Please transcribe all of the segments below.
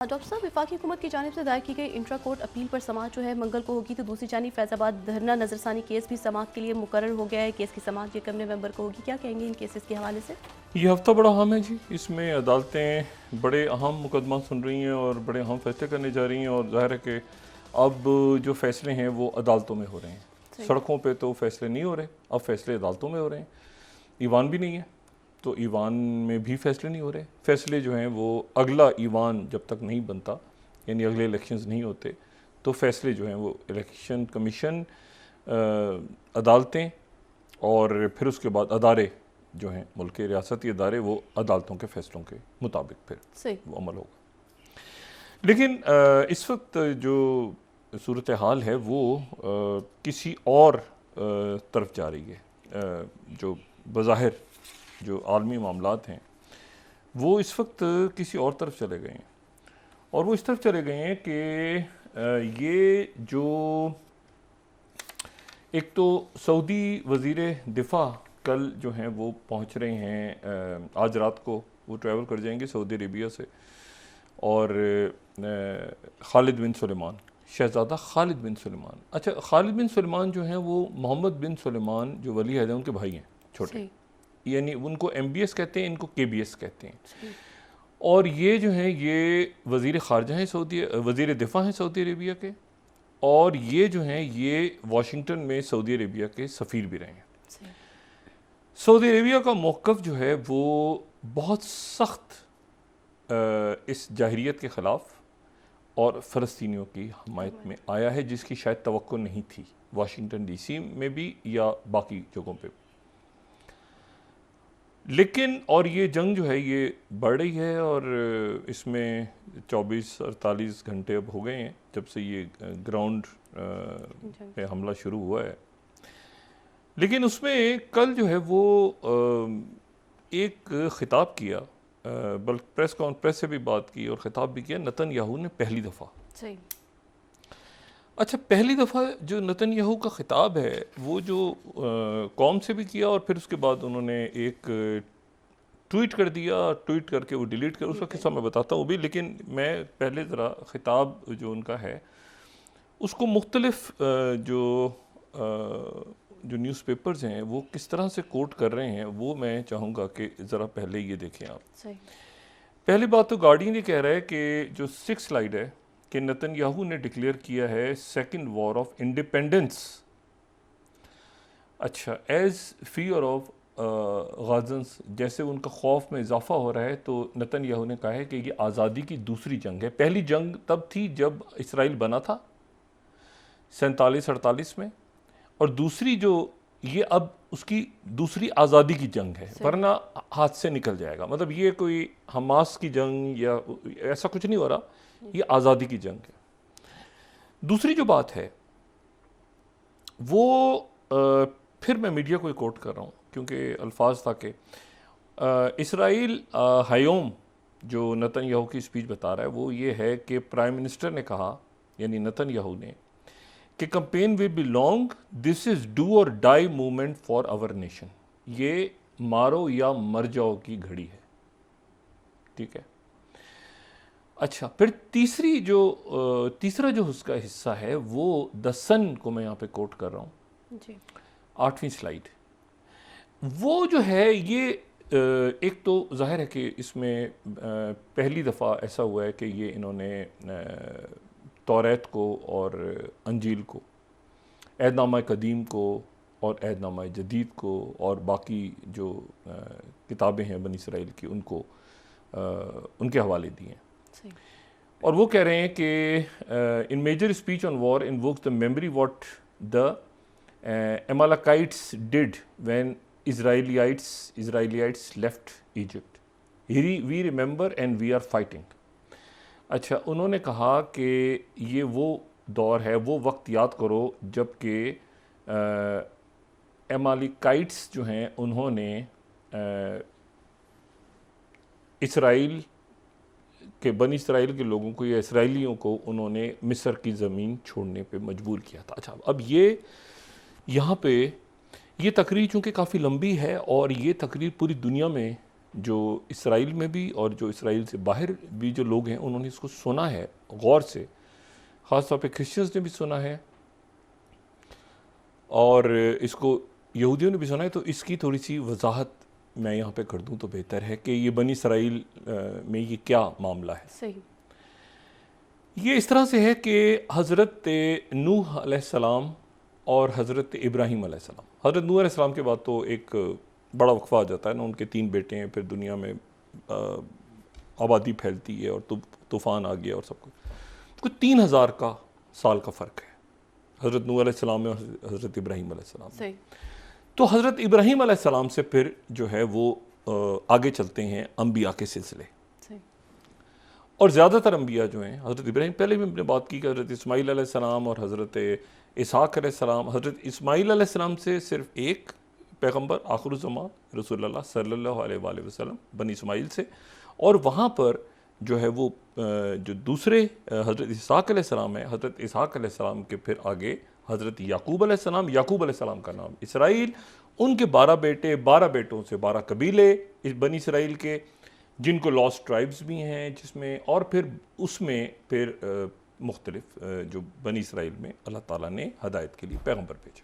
Doctor साहब, वफाकी हुकूमत की जानिब से दायर की गई इंट्रा कोर्ट अपील पर समाअत जो है मंगल को होगी, तो दूसरी जानिब फैज़ाबाद धरना नजरसानी केस भी समाअत के लिए मुकर्रर हो गया है। केस की समाअत 1 नवंबर को होगी। क्या कहेंगे इन केसेस के हवाले से? ये हफ्ता बड़ा अहम है जी। इसमें अदालतें बड़े अहम मुकदमा सुन रही हैं और बड़े अहम फैसले करने जा रही हैं, और ज़ाहिर है कि अब जो फैसले हैं वो अदालतों में हो रहे हैं। सड़कों पे तो फैसले नहीं हो रहे, अब फैसले अदालतों में हो रहे हैं। ईवान भी नहीं है तो ईवान में भी फैसले नहीं हो रहे। फैसले जो हैं वो अगला ईवान जब तक नहीं बनता, यानी अगले इलेक्शंस नहीं होते, तो फैसले जो हैं वो इलेक्शन कमीशन, अदालतें और फिर उसके बाद अदारे जो हैं मुल्क के रियासती अदारे, वो अदालतों के फैसलों के मुताबिक फिर वो अमल होगा। लेकिन इस वक्त जो सूरत हाल है वो किसी और तरफ जा रही है। जो बज़ाहिर जो आलमी मामलात हैं वो इस वक्त किसी और तरफ चले गए हैं, और वो इस तरफ चले गए हैं कि ये जो एक तो सऊदी वज़ीर दिफ़ा कल जो हैं वो पहुंच रहे हैं, आज रात को वो ट्रैवल कर जाएंगे सऊदी अरेबिया से, और खालिद बिन सुलेमान, शहज़ादा खालिद बिन सुलेमान। अच्छा, खालिद बिन सुलेमान जो हैं वो मोहम्मद बिन सुलेमान जो वली अहद हैं उनके भाई हैं छोटे, यानी उनको MBS कहते हैं, इनको KBS कहते हैं। और ये जो हैं ये वज़ीर ख़ारजा हैं सऊदी, वज़ीर दिफ़ा हैं सऊदी अरेबिया के, और ये जो हैं ये वाशिंगटन में सऊदी अरेबिया के सफ़ीर भी रहे हैं। सऊदी अरेबिया का मौक़िफ़ जो है वो बहुत सख्त इस जाहिरियत के ख़िलाफ़ और फ़लस्तीनियों की हमायत में आया है, जिसकी शायद तवक्को नहीं थी वाशिंगटन DC में भी या बाकी जगहों पे। लेकिन और ये जंग जो है ये बढ़ रही है, और इसमें 24-48 घंटे अब हो गए हैं जब से ये ग्राउंड पे हमला शुरू हुआ है। लेकिन उसमें कल जो है वो एक ख़िताब किया, बल्कि प्रेस से भी बात की और ख़िताब भी किया नेतन्याहू ने पहली दफ़ा। अच्छा, पहली दफ़ा जो नेतन्याहू का ख़िताब है वो जो कौम से भी किया, और फिर उसके बाद उन्होंने एक ट्वीट कर दिया, ट्वीट करके वो डिलीट कर, उसका किस्सा मैं बताता हूँ भी। लेकिन मैं पहले ज़रा ख़िताब जो उनका है उसको मुख्तलिफ जो न्यूज़पेपर्स हैं वो किस तरह से कोट कर रहे हैं वो मैं चाहूँगा कि ज़रा पहले ये देखें आप। पहली बात तो गार्डियन ये कह रहा है कि जो 6 स्लाइड है कि नेतन्याहू ने डिक्लेयर किया है सेकंड वॉर ऑफ इंडिपेंडेंस। अच्छा, एज फियर ऑफ गाज़न्स, जैसे उनका खौफ में इजाफा हो रहा है, तो नेतन्याहू ने कहा है कि ये आज़ादी की दूसरी जंग है। पहली जंग तब थी जब इसराइल बना था 47-48 में, और दूसरी जो ये अब उसकी दूसरी आज़ादी की जंग है, वरना हाथ से निकल जाएगा। मतलब ये कोई हमास की जंग या ऐसा कुछ नहीं हो रहा, ये आज़ादी की जंग है। दूसरी जो बात है वो फिर मैं मीडिया को कोट कर रहा हूँ क्योंकि अल्फाज था कि इसराइल हायोम जो नेतन्याहू की स्पीच बता रहा है वो ये है कि प्राइम मिनिस्टर ने कहा, यानी नेतन्याहू ने, कि campaign will be long, this is do or die movement for our nation. ये मारो या मर जाओ की घड़ी है, ठीक है। अच्छा, फिर तीसरा जो उसका हिस्सा है वो द सन को मैं यहाँ पे कोट कर रहा हूँ, 8वीं स्लाइड। वो जो है ये एक तो जाहिर है कि इसमें पहली दफ़ा ऐसा हुआ है कि ये इन्होंने तौरात को और अंजील को, अहदनामा कदीम को और अहदनामा जदीद को और बाकी जो किताबें हैं बनी इसराइल की, उनको उनके हवाले दिए हैं। और वो कह रहे हैं कि in major speech on war invokes the memory what the Amalekites did when Israelites left Egypt. We remember and we are fighting. अच्छा, उन्होंने कहा कि ये वो दौर है, वो वक्त याद करो जबकि एमालिकाइट्स जो हैं उन्होंने इसराइल के बनी इसराइल के लोगों को या इसराइलियों को उन्होंने मिस्र की ज़मीन छोड़ने पे मजबूर किया था। अच्छा, अब ये यहाँ पे ये तकरीर चूँकि काफ़ी लंबी है और ये तकरीर पूरी दुनिया में जो इसराइल में भी और जो इसराइल से बाहर भी जो लोग हैं उन्होंने इसको सुना है गौर से, ख़ास तौर पे क्रिश्चियंस ने भी सुना है और इसको यहूदियों ने भी सुना है। तो इसकी थोड़ी सी वजाहत मैं यहाँ पे कर दूँ तो बेहतर है कि ये बनी इसराइल में ये क्या मामला है। सही। ये इस तरह से है कि हज़रत नूह अलैहिस्सलाम और हज़रत इब्राहीम अलैहिस्सलाम, हज़रत नूह अलैहिस्सलाम के बाद तो एक बड़ा वक्फा आ जाता है ना, उनके 3 बेटे हैं, फिर दुनिया में आबादी फैलती है और तूफ़ान आ गया और सब कुछ 3000 का साल का फ़र्क है हज़रत नूह अलैहिस्सलाम में और हज़रत इब्राहीम अलैहिस्सलाम में। तो हज़रत इब्राहीम अलैहिस्सलाम से फिर जो है वो आगे चलते हैं अम्बिया के सिलसिले, और ज़्यादातर अम्बिया जो हैं हज़रत इब्राहीम, पहले भी हमने बात की कि हज़रत इस्माईल अलैहिस्सलाम और हज़रत इसहाक़ अलैहिस्सलाम, हज़रत इस्माईल अलैहिस्सलाम से सिर्फ एक पैगम्बर आखिरुज़्ज़मान रसूलुल्लाह सल्लल्लाहु अलैहि वसल्लम बनी इस्माईल से, और वहाँ पर जो है वो जो दूसरे हज़रत इसहाक़ अलैहिस्सलाम है, हज़रत इसहाक़ अलैहिस्सलाम के फिर आगे हज़रत याकूब अलैहिस्सलाम, याकूब अलैहिस्सलाम का नाम इसराइल, उनके 12 बेटे, 12 बेटों से 12 कबीले इस बनी इसराइल के, जिनको लॉस्ट ट्राइब्स भी हैं जिसमें, और फिर उसमें फिर मुख्तलिफ जो बनी इसराइल में अल्लाह ताला ने हदायत के लिए पैगम्बर भेजे।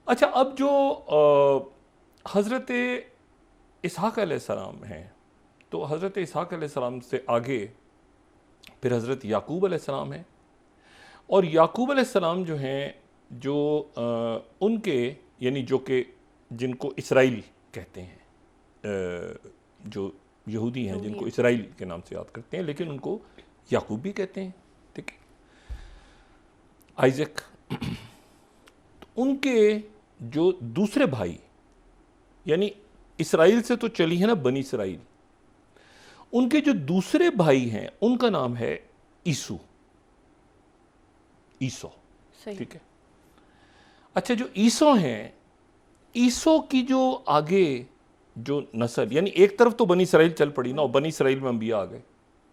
अच्छा, अब जो हज़रत इसहाक़ अलैहिस्सलाम हैं, तो हज़रत इसहाक़ अलैहिस्सलाम से आगे फिर हज़रत याकूब अलैहिस्सलाम हैं, और याकूब अलैहिस्सलाम जो हैं जो उनके यानी जो कि जिनको इसराइल कहते हैं, जो यहूदी हैं जिनको इसराइल के नाम से याद करते हैं, लेकिन उनको याकूब भी कहते हैं, ठीक है, आइज़क। तो उनके जो दूसरे भाई यानी इसराइल से तो चली है ना बनी इसराइल, उनके जो दूसरे भाई हैं उनका नाम है ईसो, ठीक है। अच्छा, जो ईसो हैं, ईसो की जो आगे जो नस्ल, यानी एक तरफ तो बनी इसराइल चल पड़ी ना, और बनी इसराइल में अंबिया आ गए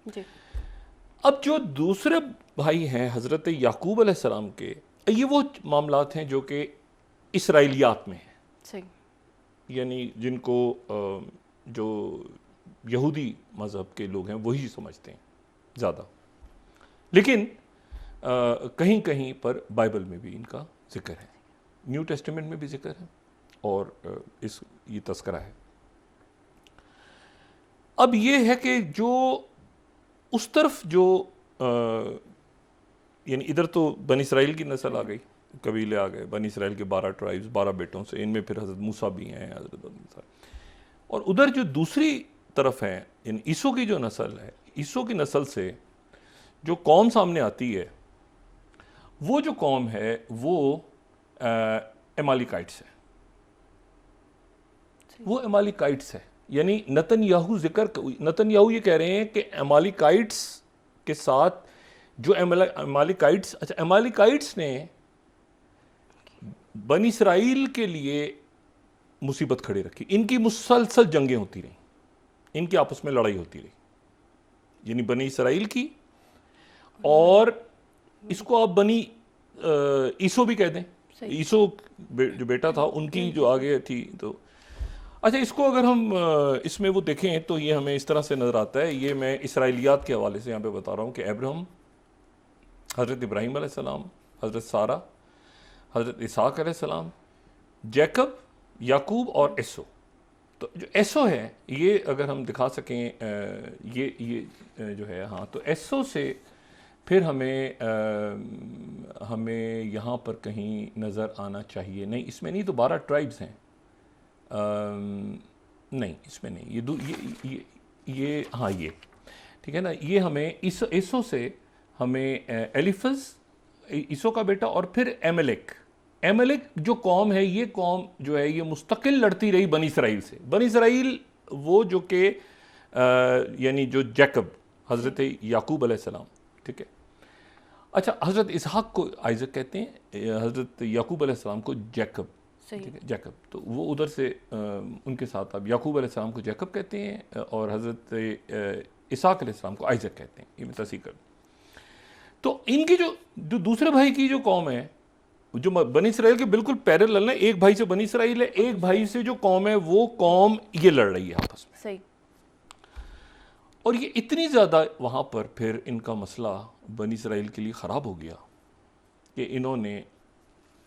जी। अब जो दूसरे भाई हैं हज़रत याकूब अलैहिस्सलाम के, ये वो मामलात हैं जो कि इसराइलियात में हैं, यानी जिनको जो यहूदी मज़हब के लोग हैं वही समझते हैं ज़्यादा, लेकिन कहीं कहीं पर बाइबल में भी इनका जिक्र है, न्यू टेस्टामेंट में भी जिक्र है, और ये तस्करा है। अब ये है कि जो उस तरफ जो यानी इधर तो बनी इसराइल की नस्ल आ गई, कबीले आ गए, बनी इसराइल के 12 ट्राइब्स, 12 बेटों से, इनमें फिर हज़रत मूसा भी हैं, हज़रत मूसा, और उधर जो दूसरी तरफ है यानी ईसो की जो नस्ल है, ईसो की नस्ल से जो कौम सामने आती है, वो जो कौम है वो एमालिकाइट्स है, वो एमालिकाइट्स है। यानी नतन्याहू ये कह रहे हैं कि एमालिकाइट्स के साथ जो एमालिकाइट्स, अच्छा, एमालिकाइट्स ने बनी इसराइल के लिए मुसीबत खड़ी रखी, इनकी मुसलसल जंगें होती रहीं, इनकी आपस में लड़ाई होती रही, यानी बनी इसराइल की, और इसको आप बनी ईसो भी कह दें, ईसो जो बेटा था उनकी जो आगे थी। तो अच्छा, इसको अगर हम इसमें वो देखें तो ये हमें इस तरह से नज़र आता है, ये मैं इसराइलियात के हवाले से यहाँ पे बता रहा हूँ कि अब्राहम, हज़रत इब्राहीम अलैहिस्सलाम, हज़रत सारा, हज़रत इसहाक़ अलैहिस्सलाम, जैकब, याकूब और एसो। तो जो एसो है ये अगर हम दिखा सकें, ये जो है, हाँ, तो एसो से फिर हमें यहाँ पर कहीं नज़र आना चाहिए, नहीं इसमें नहीं, तो 12 ट्राइब्स हैं, नहीं इसमें नहीं, ये हाँ, ये ठीक है ना, ये हमें ईसो से हमें एलिफज, ईसो का बेटा, और फिर एमलेक जो कौम है, ये कौम जो है ये मुस्तकिल लड़ती रही बनी इसराइल से। बनी इसराइल वो जो कि यानी जो जैकब, हज़रत याकूब अलैहिस्सलाम, ठीक है। अच्छा, हज़रत इसहाक़ को आइज़क कहते हैं, हज़रत याकूब अलैहिस्सलाम को जैकब, ठीक है, जैकब। तो वो उधर से उनके साथ अब याकूब अलैहिस्सलाम को जैकब कहते हैं, और हज़रत इसहाक़ अलैहिस्सलाम को आइज़क कहते हैं। ये मैं तस्हीह कर दूँ तो इनकी जो दूसरे भाई की जो कौम है जो बनी इसराइल के बिल्कुल पैरेलल है, एक भाई से बनी इसराइल है, एक भाई से जो कौम है वो कौम ये लड़ रही है आपस में। सही। और ये इतनी ज़्यादा वहाँ पर फिर इनका मसला बनी इसराइल के लिए ख़राब हो गया कि इन्होंने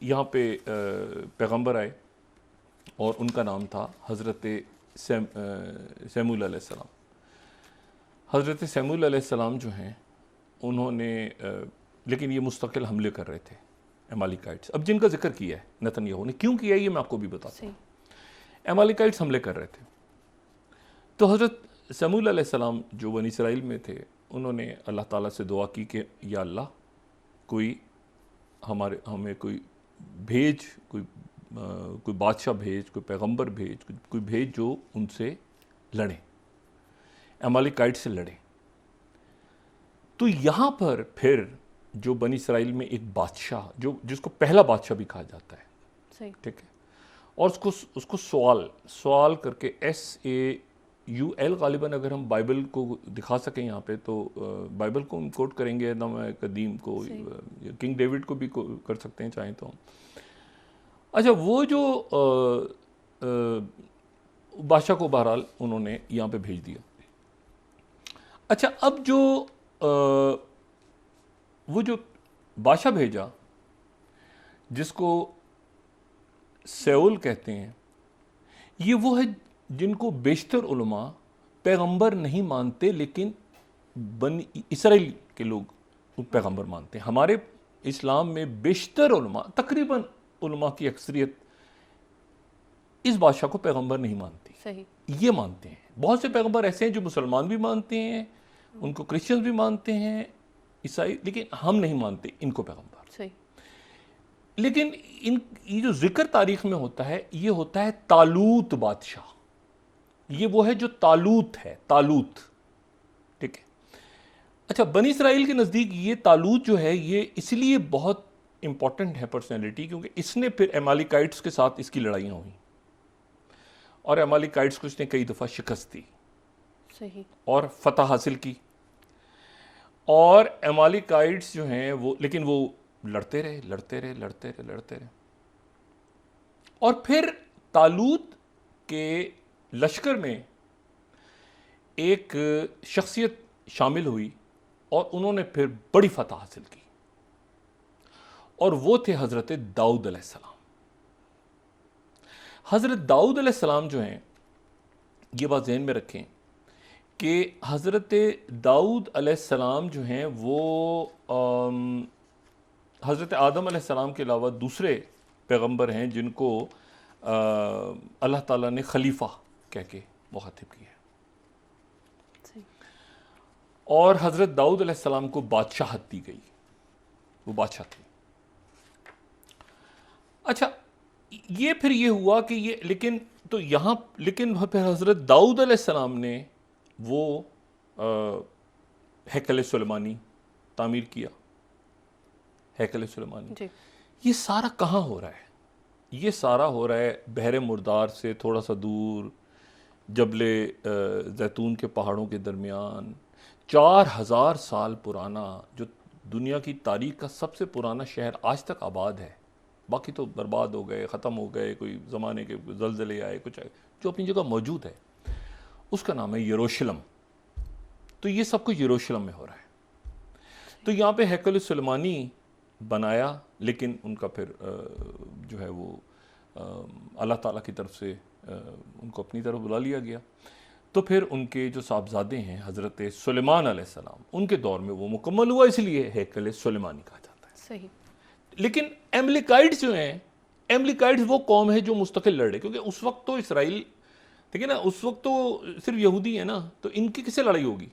यहाँ पे पैगंबर आए और उनका नाम था हज़रत सैमुल अलैहिस्सलाम। हज़रत सैमुल अलैहिस्सलाम जो हैं उन्होंने लेकिन ये मुस्तकिल हमले कर रहे थे अमालिकाइट्स। अब जिनका जिक्र किया है नेतन्याहू ने, क्यों किया ये मैं आपको भी बताता हूँ। अमालिकाइट्स हमले कर रहे थे, तो हज़रत सैमुल अलैहिस्सलाम जो बनी इसराइल में थे उन्होंने अल्लाह ताला से दुआ की कि या अल्लाह कोई हमें कोई भेज, कोई बादशाह भेज, कोई पैगंबर भेज, कोई भेज जो उनसे लड़े, अमालिकाइट से लड़े। तो यहाँ पर फिर जो बनी इसराइल में एक बादशाह, जो जिसको पहला बादशाह भी कहा जाता है, सही, ठीक है, और उसको सवाल करके SAUL गालिबन अगर हम बाइबल को दिखा सकें यहाँ पे तो बाइबल को हम कोट करेंगे, नाम कदीम को, किंग डेविड को भी कर सकते हैं चाहें तो। अच्छा, वो जो बादशाह को बहरहाल उन्होंने यहाँ पे भेज दिया। अच्छा, अब जो वो जो बादशाह भेजा जिसको सेउल कहते हैं, ये वो है जिनको बेशतर उलमा पैगंबर नहीं मानते, लेकिन बनी इसराइल के लोग पैगंबर मानते हैं। हमारे इस्लाम में बेशतर उलमा, तकरीबन उलमा की अक्सरियत इस बादशाह को पैगंबर नहीं मानती, सही, ये मानते हैं। बहुत से पैगंबर ऐसे हैं जो मुसलमान भी मानते हैं, उनको क्रिश्चियन भी मानते हैं, ईसाई, लेकिन हम नहीं मानते इनको पैगंबर। सही। लेकिन ये जो जिक्र तारीख में होता है, ये होता है तालूत बादशाह। ये वो है जो तालूत है, तालूत, ठीक है। अच्छा, बनी इसराइल के नज़दीक ये तालूत जो है ये इसलिए बहुत इंपॉर्टेंट है पर्सनैलिटी, क्योंकि इसने फिर अमालिकाइट्स के साथ इसकी लड़ाइयाँ हुई और अमालिकाइट्स को इसने कई दफ़ा शिकस्त दी, सही, और फतह हासिल की। और अमालिकाइट्स जो हैं वो, लेकिन वो लड़ते रहे। और फिर तालूत के लश्कर में एक शख्सियत शामिल हुई और उन्होंने फिर बड़ी फतह हासिल की, और वो थे हज़रत दाऊद अलैहिस्सलाम। हज़रत दाऊद अलैहिस्सलाम जो हैं, ये बात ज़हन में रखें कि हज़रत दाऊद अलैहिस्सलाम जो हैं वो हज़रत आदम अलैहिस्सलाम के अलावा दूसरे पैगंबर हैं जिनको अल्लाह ताला ने खलीफा कह के मुखातिब किया है। और हज़रत दाऊद अलैहिस्सलाम को बादशाहत दी गई, वो बादशाह थे। अच्छा, ये फिर ये हुआ कि ये, लेकिन तो यहाँ, लेकिन फिर हज़रत दाऊद अलैहिस्सलाम ने वो हैकल सुलेमानी तामीर किया, हैकल सुलेमानी। ये सारा कहाँ हो रहा है? ये सारा हो रहा है बहरे मुर्दार से थोड़ा सा दूर, जबले जैतून के पहाड़ों के दरमियान, 4000 साल पुराना, जो दुनिया की तारीख का सबसे पुराना शहर आज तक आबाद है। बाकी तो बर्बाद हो गए, ख़त्म हो गए, कोई ज़माने के ज़लज़ले आए, कुछ आए, जो अपनी जगह मौजूद है, उसका नाम है यरूशलेम। तो ये सब कुछ यरूशलेम में हो रहा है। तो यहाँ पे हैकल सुलेमानी बनाया, लेकिन उनका फिर जो है वो अल्लाह ताला की तरफ से उनको अपनी तरफ बुला लिया गया। तो फिर उनके जो साहबजादे हैं हज़रत सुलेमान अलैहिस्सलाम, उनके दौर में वो मुकम्मल हुआ, इसलिए हैकल सुलेमानी कहा जाता है। सही। लेकिन अमलिकाइट्स जो हैं, अमलिकाइट्स वो कौम है जो मुस्तकिल लड़ रहे, क्योंकि उस वक्त तो इसराइल, ठीक है ना, उस वक्त तो सिर्फ यहूदी है ना, तो इनकी किससे लड़ाई होगी?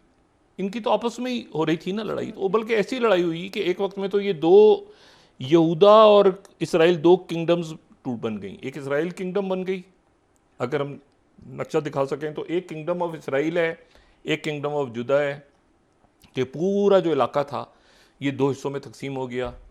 इनकी तो आपस में ही हो रही थी ना लड़ाई। तो बल्कि ऐसी लड़ाई हुई कि एक वक्त में तो ये दो, यहूदा और इसराइल, दो किंगडम्स टूट बन गई। एक इसराइल किंगडम बन गई, अगर हम नक्शा दिखा सकें तो एक किंगडम ऑफ इसराइल है, एक किंगडम ऑफ जुदा है, कि पूरा जो इलाका था ये दो हिस्सों में तकसीम हो गया।